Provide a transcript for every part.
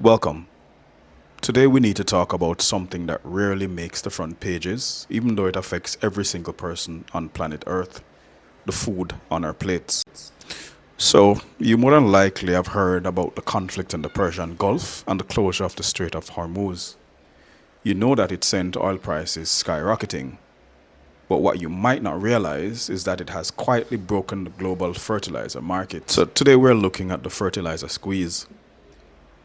Welcome. Today we need to talk about something that rarely makes the front pages, even though it affects every single person on planet Earth: the food on our plates. So, you more than likely have heard about the conflict in the Persian Gulf and the closure of the Strait of Hormuz. You know that it sent oil prices skyrocketing. But what you might not realize is that it has quietly broken the global fertilizer market. So today we're looking at the fertilizer squeeze.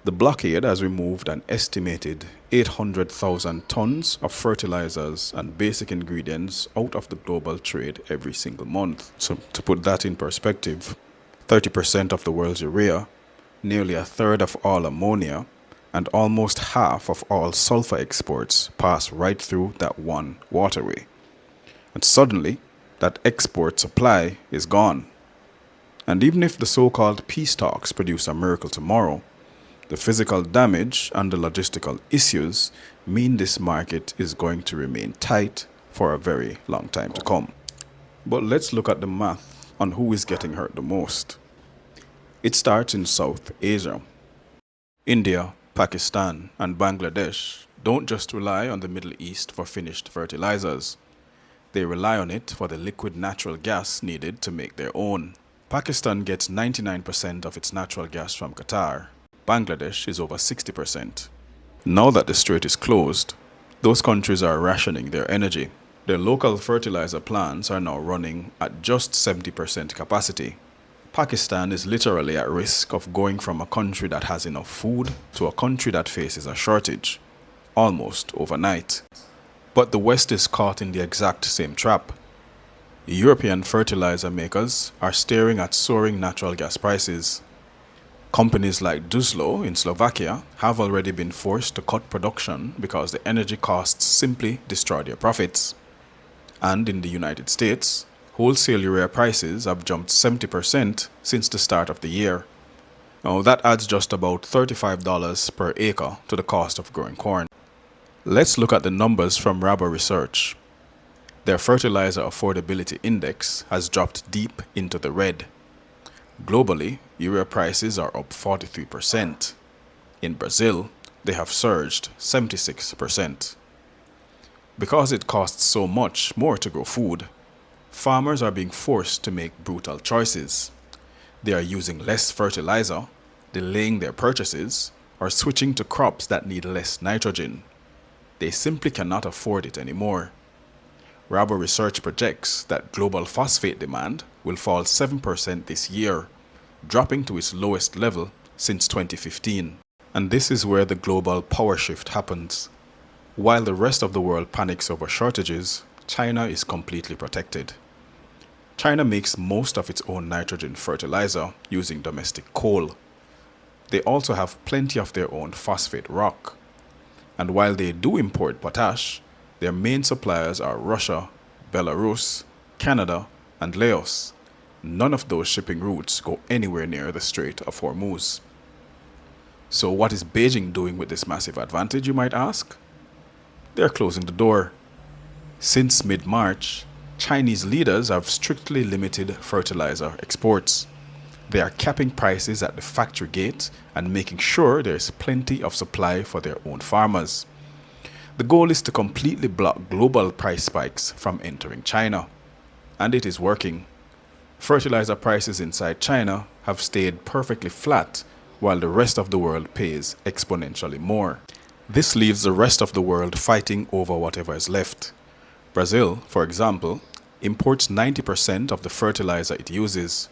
The blockade has removed an estimated 800,000 tons of fertilizers and basic ingredients out of the global trade every single month. So to put that in perspective, 30% of the world's urea, nearly a third of all ammonia, and almost half of all sulfur exports pass right through that one waterway. And suddenly, that export supply is gone. And even if the so-called peace talks produce a miracle tomorrow, the physical damage and the logistical issues mean this market is going to remain tight for a very long time to come. But let's look at the math on who is getting hurt the most. It starts in South Asia. India, Pakistan, and Bangladesh don't just rely on the Middle East for finished fertilizers. They rely on it for the liquid natural gas needed to make their own. Pakistan gets 99% of its natural gas from Qatar. Bangladesh is over 60%. Now that the strait is closed, those countries are rationing their energy. Their local fertilizer plants are now running at just 70% capacity. Pakistan is literally at risk of going from a country that has enough food to a country that faces a shortage, almost overnight. But the West is caught in the exact same trap. European fertilizer makers are staring at soaring natural gas prices. Companies like Duslo in Slovakia have already been forced to cut production because the energy costs simply destroy their profits. And in the United States, wholesale urea prices have jumped 70% since the start of the year. Now that adds just about $35 per acre to the cost of growing corn. Let's look at the numbers from Rabo Research. Their fertilizer affordability index has dropped deep into the red. Globally, urea prices are up 43%. In Brazil, they have surged 76%. Because it costs so much more to grow food, farmers are being forced to make brutal choices. They are using less fertilizer, delaying their purchases, or switching to crops that need less nitrogen. They simply cannot afford it anymore. Rabo Research projects that global phosphate demand will fall 7% this year, dropping to its lowest level since 2015. And this is where the global power shift happens. While the rest of the world panics over shortages, China is completely protected. China makes most of its own nitrogen fertilizer using domestic coal. They also have plenty of their own phosphate rock. And while they do import potash, their main suppliers are Russia, Belarus, Canada, and Laos. None of those shipping routes go anywhere near the Strait of Hormuz. So what is Beijing doing with this massive advantage, you might ask? They're closing the door. Since mid-March, Chinese leaders have strictly limited fertilizer exports. They are capping prices at the factory gate and making sure there is plenty of supply for their own farmers. The goal is to completely block global price spikes from entering China. And it is working. Fertilizer prices inside China have stayed perfectly flat while the rest of the world pays exponentially more. This leaves the rest of the world fighting over whatever is left. Brazil, for example, imports 90% of the fertilizer it uses.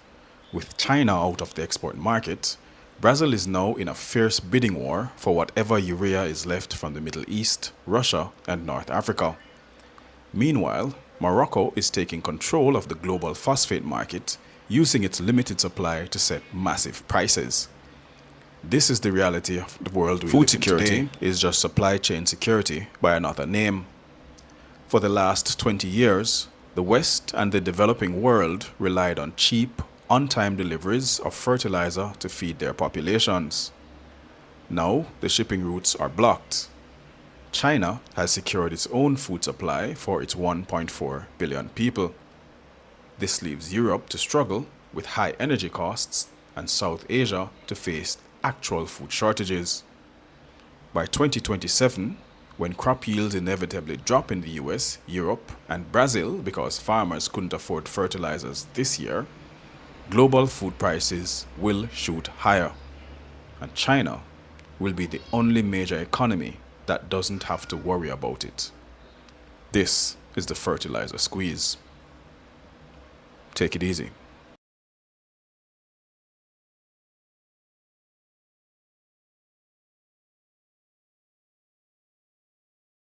With China out of the export market, Brazil is now in a fierce bidding war for whatever urea is left from the Middle East, Russia, and North Africa. Meanwhile, Morocco is taking control of the global phosphate market, using its limited supply to set massive prices. This is the reality of the world we live in. Food security is just supply chain security by another name. For the last 20 years, the West and the developing world relied on cheap, on-time deliveries of fertilizer to feed their populations. Now, the shipping routes are blocked. China has secured its own food supply for its 1.4 billion people. This leaves Europe to struggle with high energy costs and South Asia to face actual food shortages. By 2027, when crop yields inevitably drop in the US, Europe, and Brazil because farmers couldn't afford fertilizers this year, global food prices will shoot higher. And China will be the only major economy that doesn't have to worry about it. This is the fertilizer squeeze. Take it easy.